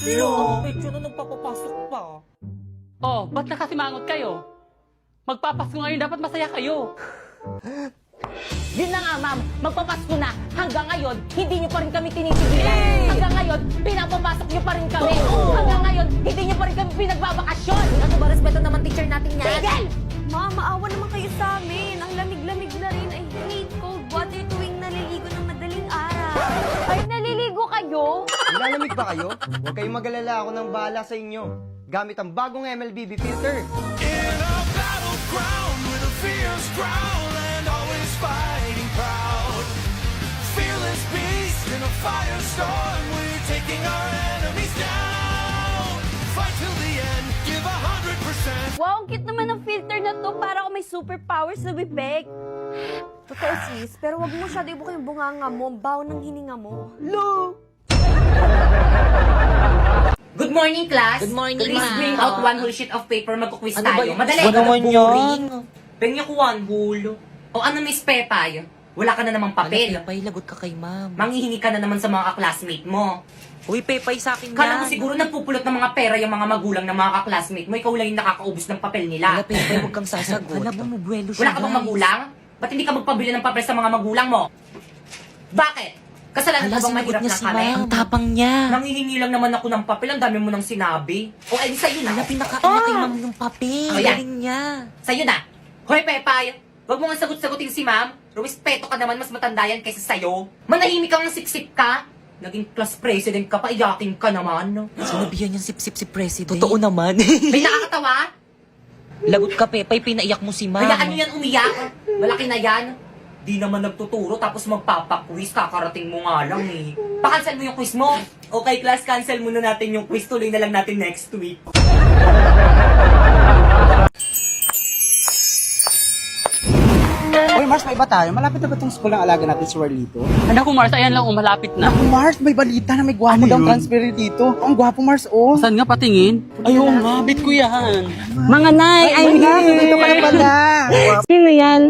Ang picture na nagpapapasok pa. Oh, ba't nakasimangot kayo? Magpapasko ngayon, dapat masaya kayo. Yun na nga, ma'am. Magpapasko na. Hanggang ngayon, hindi niyo pa rin kami tinitigilan. Hanggang ngayon, pinapapasok niyo pa rin kami. Hanggang ngayon, hindi niyo pa rin kami pinagbabakasyon. Ano ba, respeto naman teacher natin yan? Tigil! Ma, maawa naman kayo sa amin. Ang lamig-lamig na rin. I hate cold water tuwing naliligo ng madaling araw. Ay, naliligo kayo? Nilalamig ba kayo? Huwag kayong mag-alala, ako nang bahala sa inyo. Gamit ang bagong MLBB filter. In a battleground with a fierce growl and always fighting proud. Fearless beast in a firestorm, we're taking our enemies down. Fight till the end, give 100%. Wow, ang cute naman ng filter na to. Para ako may superpowers na bibig. Totoo sis, pero wag mo masyado ibuka yung bunganga mo. Ang baho ng hininga mo. Good morning, class. Good morning, Please ma'am. bring out one whole sheet of paper. Magkuquiz Ano ba tayo. yun? Madali. Ano naman yan? Pengyo ko one whole. O ano, Miss Pepay? Wala ka na namang papel. Pepay, lagot ka kay ma'am. Manghihingi ka na naman sa mga classmate mo. Uy, Pepay sa akin Kala mo yan. siguro nagpupulot ng mga pera yung mga magulang ng mga classmate mo. Ikaw lang yung nakakaubos ng papel Wala, nila. Pepay, huwag kang sasagot. Hala, bumubuelo siya, Wala ka bang magulang? Ba't hindi ka magpabili ng papel sa mga magulang mo? Bakit? Kasalanan Hala, ko bang sinagot mahirap niya na si kami? ma'am. Ang tapang niya. Nanghihingi lang naman ako ng papel. Ang dami mo nang sinabi. O, ay, sa'yo na. Hala, pinakain niya kay ma'am yung papel. Oh, yan. Galing niya. Sa'yo na. Hoy, Pepay. Huwag mo nga sagot-sagutin si ma'am. Rumispeto ka naman, mas matanda yan kaysa sa'yo. Manahimik kang siksik ka. Naging class president ka pa, iyaking ka naman. Sinabihan niyang sip-sip si President. Totoo naman. May nakakatawa? Lagot ka, Pepay. Pinaiyak mo si ma'am. Hayaan nyo yan umiyak. Malaki na yan. Di naman nagtuturo tapos magpapaquiz. Kakarating mo nga lang eh. Pa-cancel mo yung quiz mo. Okay, class, cancel muna natin yung quiz. Tuloy na lang natin next week. Uy, Mars, may iba tayo. Malapit na ba itong school ng alaga natin si Warlito? Anak ko, Mars, ayan lang, umalapit na. Naku, Mars, may balita na may gwapo daw transfer dito. Ang gwapo, Mars, oh. Saan nga patingin? Ayaw nga, bit ko yan. Mga nay, ay Dito ka na pala. sino yan?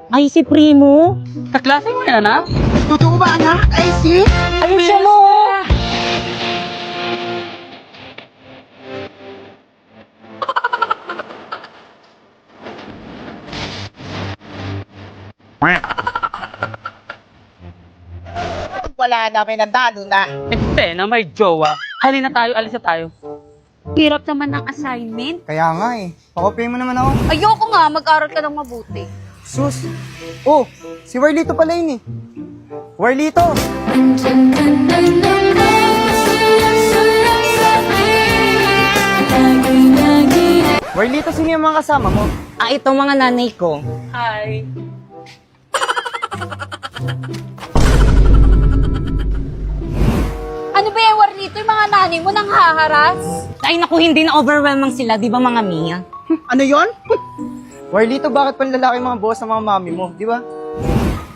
Ay, si Primo? Kaklase mo yan, anak? Totoo ba, anak? Ay, si? Ayun siya mo! Wala na, may nandalo na. Hindi na may jowa. Halina tayo, alis na tayo. Hirap naman ng assignment. Kaya nga eh. Pakopyahin mo naman ako. Ayoko nga, mag-aral ka ng mabuti. Sus. Oh, si Warlito pala yun eh. Warlito! Warlito, sino yung mga kasama mo? Ah, ito mga nanay ko. Hi. Ano ba yung warnito? Yung mga nanay mo nang haharas? Ay, naku, hindi na overwhelming sila, di ba mga Mia? Ano yon? Warlito, bakit panlalaki mga boss ng mga mami mo? Di ba?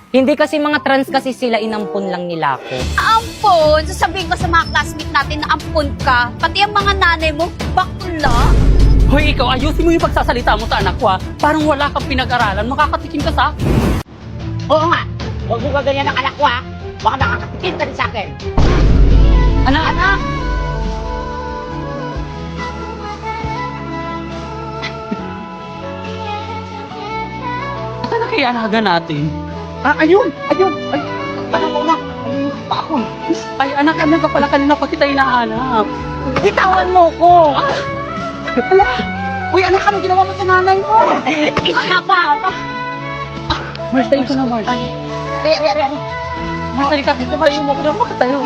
Hindi kasi mga trans kasi sila, inampun lang nila ako. Ampon! Sasabihin ko sa mga classmate natin na ampon ka. Pati ang mga nanay mo, bakla. Hoy, ikaw, ayusin mo yung pagsasalita mo sa anak ko, ha? Parang wala kang pinag-aralan. Makakatikim ka sa... Oo nga. Huwag mo gaganyan ang anak ko, ha? Baka makakatikin ka rin sa akin. Anak, anak! Saan na kaya alaga natin? Ah, ayun! Ayun! Ay, ano mo na? Ayun, bakon. Ay, anak, ano ka pala kanina pa kita hinahanap? Bitawan mo ko! Uy, anak, ano ginawa mo sa nanay mo? Isa pa! Mars, tayo ko na, Mars. Mars, tayo ka. Tumayo mo ko na makatayo.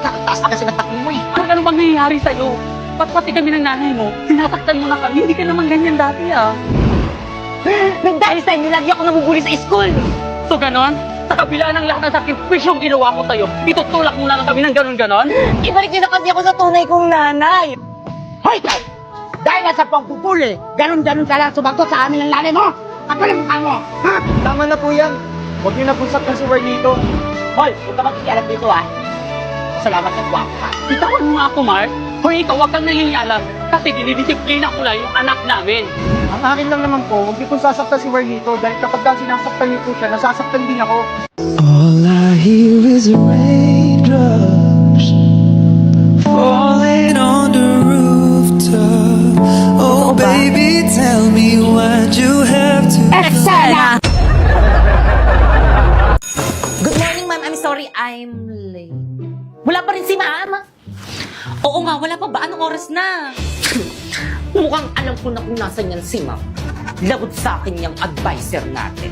Taas na kasi ng takbo mo eh. Ano bang nangyayari sa'yo? Ba't pati kami ng nanay mo? Sinasaktan mo na kami. Hindi ka naman ganyan dati, ah. Dahil sa inyo, lagi ako nabubuli sa school! So, ganon? Sa kabila ng lahat ng sakripisyong ginawa ko sa'yo, itutulak mo na lang kami ng ganon-ganon? Ibalik niyo na kasi ako sa tunay kong nanay! Hoy! Dahil nasa pagpupuli, ganun-ganun ka lang sumagot sa amin ng nanay mo! Kapal ang mukha mo! Ha? Tama na po yan. Huwag niyo na pong saktan si Warlito. Hoy! Huwag ka makikialam dito, ha? Salamat ng gwapo ka. Itawan mo nga ako, Mark. Hoy, ikaw, huwag kang nangingialam. Kasi dinidisiplina ko lang yung anak namin. Ang akin lang naman po, huwag niyo pong sasaktan si Warlito dahil kapag sinasaktan niyo po siya, nasasaktan din ako. All I hear is raindrops falling on Baby, tell me why'd you have to Eksena! Good morning, ma'am. I'm sorry, I'm late. Wala pa rin si ma'am. Oo nga, wala pa ba? Anong oras na? Mukhang alam ko na kung nasan yan si ma'am. Lagot sa akin yung advisor natin.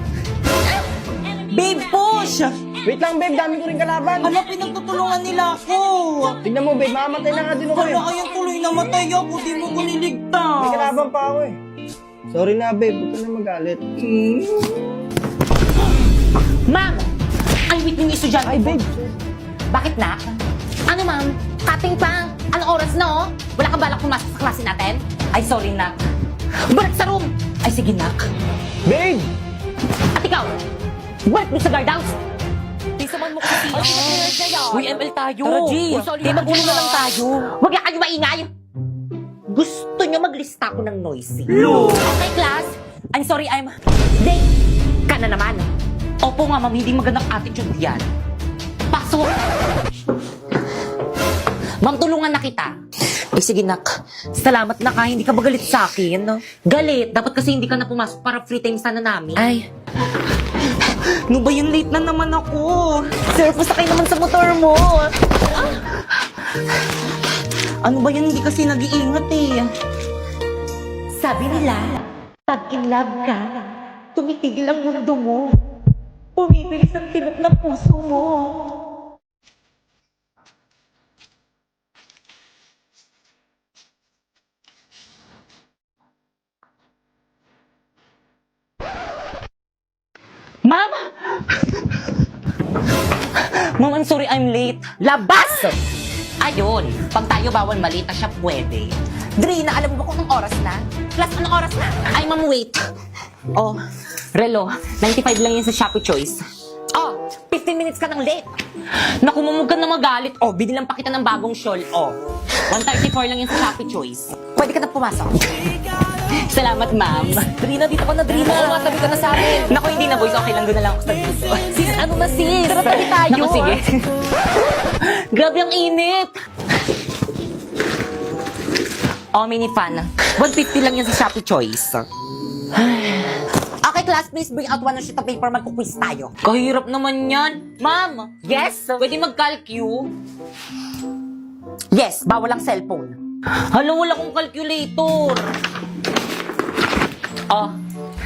Babe, push! Wait lang, babe. Dami ko rin kalaban. Hala, pinagtutulungan nila ako. Tignan mo, babe. Mamamatay na nga din ako eh. Hala, ayan tuloy namatay ako. Di mo ko niligtas. May kalaban pa ako eh. Sorry na, babe. Huwag ka na magalit. Ma'am! Ang weak ng estudyante Ay, ko. babe. Bakit na? Ano, ma'am? Cutting pa. Anong oras na, oh? Wala kang balak pumasok sa klase natin? Ay, sorry, nak. Balik sa room! Ay, sige, nak. Babe! At ikaw, balik mo sa guardhouse! Tisaman mo kasi. Uy, ML tayo. Tara, G. Di, magulo na lang tayo. Huwag na kayo maingay! Gusto nyo maglista ko ng noisy. Okay, class? I'm sorry, I'm... Late ka na naman. Opo nga, ma'am. Hindi magandang attitude yan. Pasok! Ma'am, tulungan na kita. Ay, sige, nak. Salamat, nak, ha. Hindi ka ba galit sa akin? Galit. Dapat kasi hindi ka na pumasok para free time sana namin. Ay. No ba yun? Late na naman ako. Sir, pasakay naman sa motor mo. Ano ba yan? Hindi kasi nag-iingat eh. Sabi nila, pag in love ka, tumitigil ang mundo mo. Pumibilis ang tibok ng puso mo. Ma'am! Ma'am, I'm sorry, I'm late. Labas! Ayun, pag tayo bawal malita siya pwede. Drina, alam mo ba kung anong oras na? Plus, anong oras na? Ay, ma'am, wait. Oh, Relo, 95 lang yan sa Shopee Choice. Oh, 15 minutes ka nang late. Naku, mamug ka na magalit. Oh, binilang pa kita ng bagong shawl. Oh, 134 lang yan sa Shopee Choice. pwede ka na pumasok. Salamat, ma'am. Drina, dito ka na, Drina. Matabi ka na sa amin. Naku, hindi na, boys. Okay lang, doon na lang ako sa dito. Sis, ano na sis? Tara, tabi tayo. Naku, sige. Grabe ang init. Oh, mini fan. 150 lang yan sa Shopee Choice. Okay, class, please bring out one sheet of paper. Magkuquiz tayo. Kahirap naman yan. Ma'am, Yes? pwede mag-calcu? Yes, bawal ang cellphone. Hala, wala kong calculator. Oh,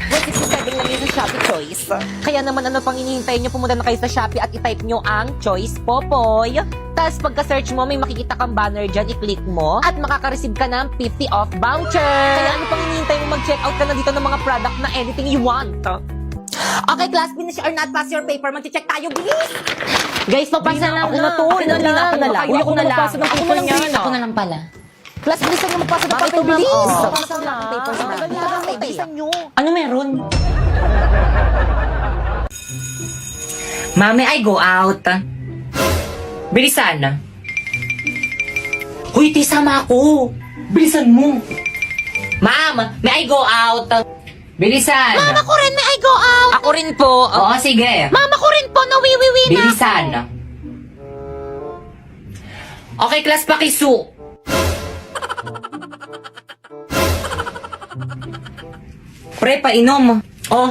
167 lang yun sa Shopee Choice. Kaya naman ano pang hinihintay nyo, pumunta na kayo sa Shopee at i-type nyo ang Choice Popoy. Tapos pagka-search mo, may makikita kang banner dyan, i-click mo at makaka-receive ka ng 50 off voucher. Kaya ano pang hinihintay mo, mag-check out ka na dito ng mga product na anything you want. Okay, class, finish or not, pass your paper. Mag-check tayo, bilis! guys, papasa na ako na to. Ako na lang. Ako na lang. Uy, ako na lang. Magpasa ng Ako paper na lang niyan. din. Ako na lang pala. Class, bilisan nyo magpasa ng Bakit paper, to, ma'am? bilis! Oh. Pasa na ang papers na. Bilisan nyo. Ano meron? Mami, I go out. Bilisan. Hoy, ti, sama ako. Bilisan mo. Ma'am, may I go out? Bilisan. Mama ko rin, may I go out. Ako rin po. Oo, sige. Mama ko rin po, nawiwiwi na. Bilisan. Okay, class, pakisu. Pre, painom. Oh.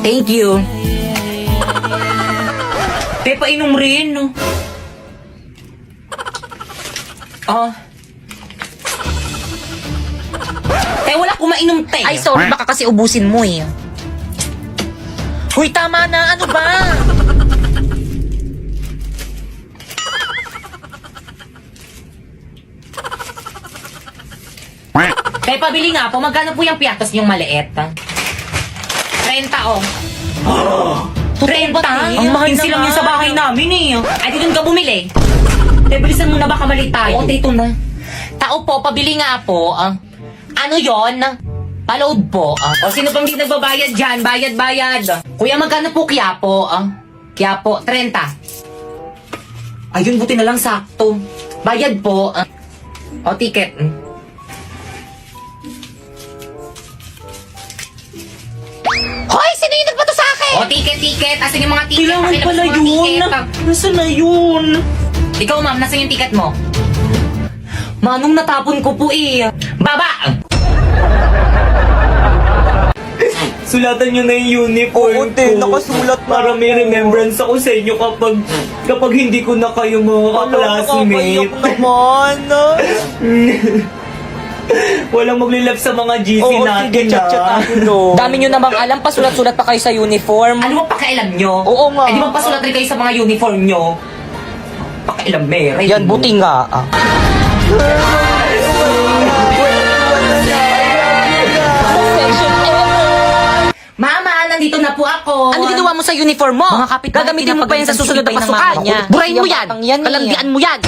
Thank you. Pre, painom rin. Oh. Wala akong mainom, te. Ay, sorry, baka kasi ubusin mo eh. Hoy, tama na. Ano ba? Kaya pabili nga po, magkano po yung piatos niyong maliit? 30, oh. 30? Ang mahal lang yun sa bahay namin eh. Ay, di dun ka bumili. Te, bilisan mo na, baka mali tayo. Oo, dito na. Tao po, pabili nga po. Ano yon? Paload po. O sino pang di nagbabayad dyan? Bayad. Kuya, magkano po Quiapo? Quiapo, 30. Ayun, buti na lang sakto. Bayad po. O, ticket. Hoy, sino yung nagbato sa akin? O, O, ticket. Asan yung mga ticket? Kailangan Pakilabas pala yung mga yun. ticket. Nasaan na yun? Ikaw, ma'am, nasan yung ticket mo? Manong natapon ko po eh. Baba! Sulatan nyo na yung uniform ko. nakasulat na Para may remembrance ako sa inyo kapag hindi ko na kayo mga classmate. naman. Walang maglilap sa mga GC natin Dami nyo namang alam, pasulat-sulat pa kayo sa uniform. Ano mo pakialam nyo? Oo nga. Eh di magpasulat rin kayo sa mga uniform nyo. Pakialam, mere. Yan, buti nga. Mama, nandito na po ako. Ano ginawa mo sa uniform mo? Mga kapitbahay, Gagamitin mo pa yan sa pinapagalitan susunod na sisipay ng pasukan. mama ko. Burahin mo yan. Kalandian mo yan.